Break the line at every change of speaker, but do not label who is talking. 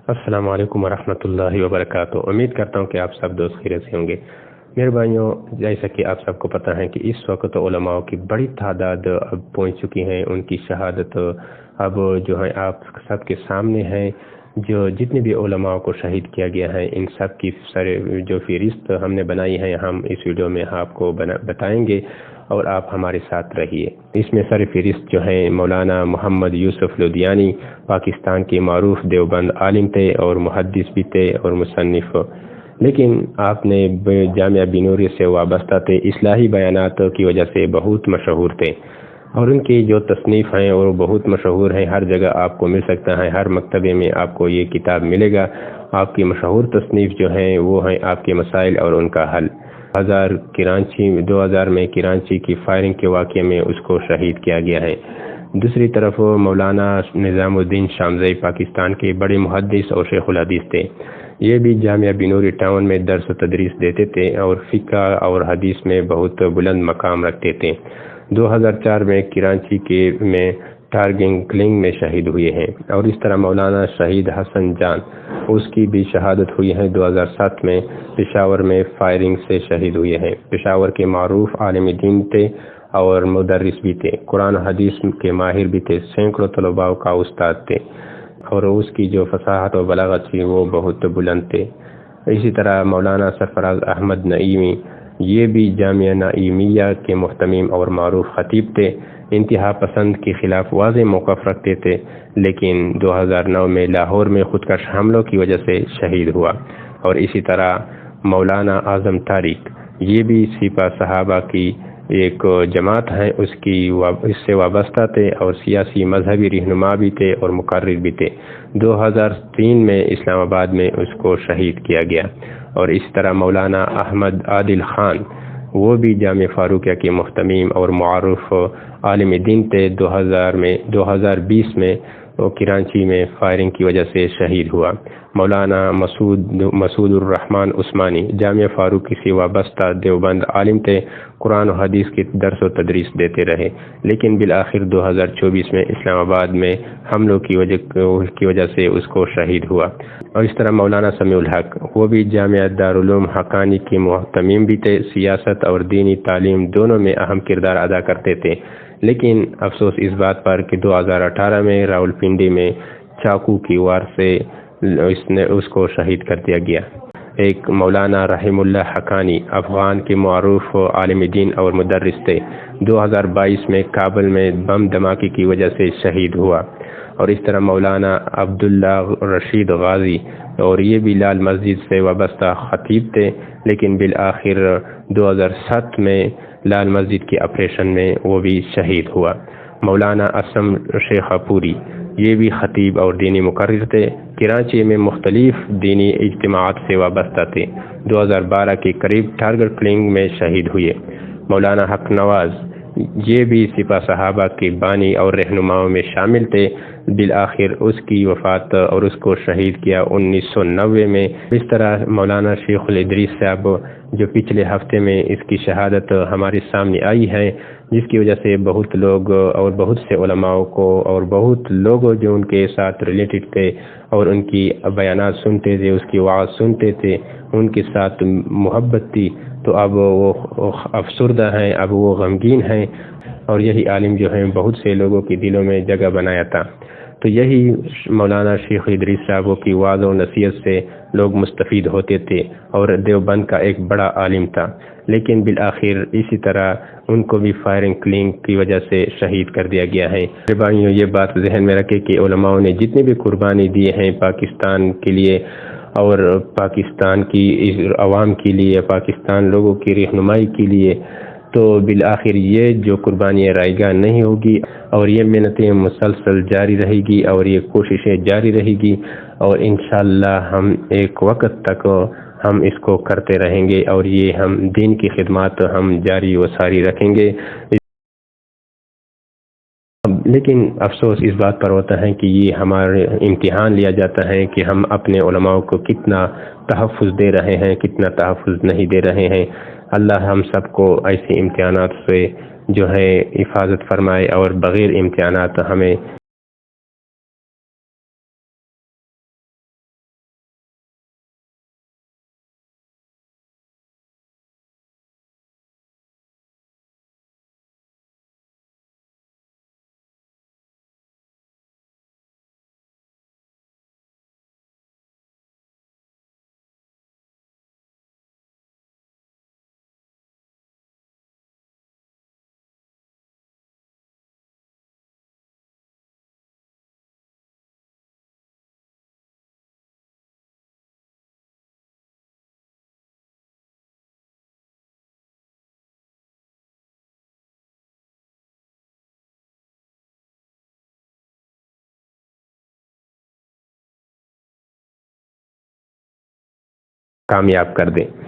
السلام علیکم ورحمۃ اللہ وبرکاتہ۔ امید کرتا ہوں کہ آپ سب دوست خیریت سے ہوں گے۔ میرے بھائیوں، جیسا کہ آپ سب کو پتہ ہے کہ اس وقت علماء کی بڑی تعداد اب پہنچ چکی ہیں، ان کی شہادت اب جو ہے آپ سب کے سامنے ہے۔ جو جتنے بھی علماء کو شہید کیا گیا ہے، ان سب کی جو فہرست ہم نے بنائی ہے، ہم اس ویڈیو میں آپ کو بتائیں گے اور آپ ہمارے ساتھ رہیے۔ اس میں سر فہرست جو ہے مولانا محمد یوسف لدھیانی، پاکستان کے معروف دیوبند عالم تھے اور محدث بھی تھے اور مصنف، لیکن آپ نے جامعہ بنوری سے وابستہ تھے، اصلاحی بیانات کی وجہ سے بہت مشہور تھے، اور ان کی جو تصنیف ہیں وہ بہت مشہور ہیں، ہر جگہ آپ کو مل سکتا ہے، ہر مکتبے میں آپ کو یہ کتاب ملے گا۔ آپ کی مشہور تصنیف جو ہیں وہ ہیں آپ کے مسائل اور ان کا حل۔ 2000 میں کراچی کی فائرنگ کے واقعے میں اس کو شہید کیا گیا ہے۔ دوسری طرف مولانا نظام الدین شامزئی پاکستان کے بڑے محدث اور شیخ الحدیث تھے۔ یہ بھی جامعہ بنوری ٹاؤن میں درس و تدریس دیتے تھے اور فقہ اور حدیث میں بہت بلند مقام رکھتے تھے۔ 2004 میں کراچی میں ٹارگنگ کلنگ میں شہید ہوئے ہیں، اور اس طرح مولانا شہید حسن جان، اس کی بھی شہادت ہوئی ہے۔ 2007 میں پشاور میں فائرنگ سے شہید ہوئے ہیں۔ پشاور کے معروف عالم دین تھے اور مدرس بھی تھے، قرآن حدیث کے ماہر بھی تھے، سینکڑوں طلباء کا استاد تھے، اور اس کی جو فصاحت و بلاغت تھی وہ بہت بلند تھے۔ اسی طرح مولانا سرفراز احمد نعیمی، یہ بھی جامعہ نعیمیہ کے محتمم اور معروف خطیب تھے، انتہا پسند کے خلاف واضح موقف رکھتے تھے، لیکن 2009 میں لاہور میں خودکش حملوں کی وجہ سے شہید ہوا۔ اور اسی طرح مولانا اعظم طارق، یہ بھی سپاہ صحابہ کی ایک جماعت ہے، اس سے وابستہ تھے اور سیاسی مذہبی رہنما بھی تھے اور مقرر بھی تھے۔ 2003 میں اسلام آباد میں اس کو شہید کیا گیا۔ اور اس طرح مولانا احمد عادل خان، وہ بھی جامعہ فاروقیہ کے محتمم اور معروف عالم دین تھے۔ 2020 میں وہ کراچی میں فائرنگ کی وجہ سے شہید ہوا۔ مولانا مسعود الرحمن عثمانی، جامعہ فاروقی سے وابستہ دیوبند عالم تھے، قرآن و حدیث کی درس و تدریس دیتے رہے، لیکن بالآخر 2024 میں اسلام آباد میں حملوں کی وجہ سے اس کو شہید ہوا۔ اور اس طرح مولانا سمیع الحق، وہ بھی جامعہ دارالعلوم حقانی کے محتمم بھی تھے، سیاست اور دینی تعلیم دونوں میں اہم کردار ادا کرتے تھے، لیکن افسوس اس بات پر کہ 2018 میں راولپنڈی میں چاقو کی وار سے اس کو شہید کر دیا گیا۔ ایک مولانا رحم اللہ حقانی، افغان کے معروف عالم دین اور مدرس تھے، 2022 میں کابل میں بم دھماکے کی وجہ سے شہید ہوا۔ اور اس طرح مولانا عبداللہ رشید غازی، اور یہ بھی لال مسجد سے وابستہ خطیب تھے، لیکن بالآخر 2007 میں لال مسجد کے آپریشن میں وہ بھی شہید ہوا۔ مولانا اسم شیخ پوری، یہ بھی خطیب اور دینی مقرر تھے، کراچی میں مختلف دینی اجتماعات سے وابستہ تھے، 2012 کے قریب ٹارگٹ کلنگ میں شہید ہوئے۔ مولانا حق نواز، یہ بھی سپاہ صحابہ کے بانی اور رہنماؤں میں شامل تھے، بالآخر اس کی وفات اور اس کو شہید کیا 1990 میں۔ اس طرح مولانا شیخ الادریس صاحب، جو پچھلے ہفتے میں اس کی شہادت ہمارے سامنے آئی ہے، جس کی وجہ سے بہت لوگ اور بہت سے علماء کو اور بہت لوگ جو ان کے ساتھ ریلیٹڈ تھے اور ان کی بیانات سنتے تھے، اس کی وعظ سنتے تھے، ان کے ساتھ محبت تھی، تو اب وہ افسردہ ہیں، اب وہ غمگین ہیں، اور یہی عالم جو ہیں بہت سے لوگوں کے دلوں میں جگہ بنایا تھا۔ تو یہی مولانا شیخ ادریس صاحب کی وعظ و نصیحت سے لوگ مستفید ہوتے تھے، اور دیوبند کا ایک بڑا عالم تھا، لیکن بالآخر اسی طرح ان کو بھی فائرنگ کلنگ کی وجہ سے شہید کر دیا گیا ہے۔ میرے بھائیوں، یہ بات ذہن میں رکھیں کہ علماء نے جتنی بھی قربانی دی ہیں پاکستان کے لیے اور پاکستان کی عوام کے لیے، پاکستان لوگوں کی رہنمائی کے لیے، تو بالآخر یہ جو قربانیاں رائے گاہ نہیں ہوگی، اور یہ محنتیں مسلسل جاری رہے گی، اور یہ کوششیں جاری رہے گی، اور انشاءاللہ ہم ایک وقت تک ہم اس کو کرتے رہیں گے، اور یہ ہم دین کی خدمات ہم جاری و ساری رکھیں گے۔ لیکن افسوس اس بات پر ہوتا ہے کہ یہ ہمارے امتحان لیا جاتا ہے کہ ہم اپنے علماء کو کتنا تحفظ دے رہے ہیں، کتنا تحفظ نہیں دے رہے ہیں۔ اللہ ہم سب کو ایسے امتحانات سے جو ہے حفاظت فرمائے، اور بغیر امتحانات ہمیں کامیاب کر دیں۔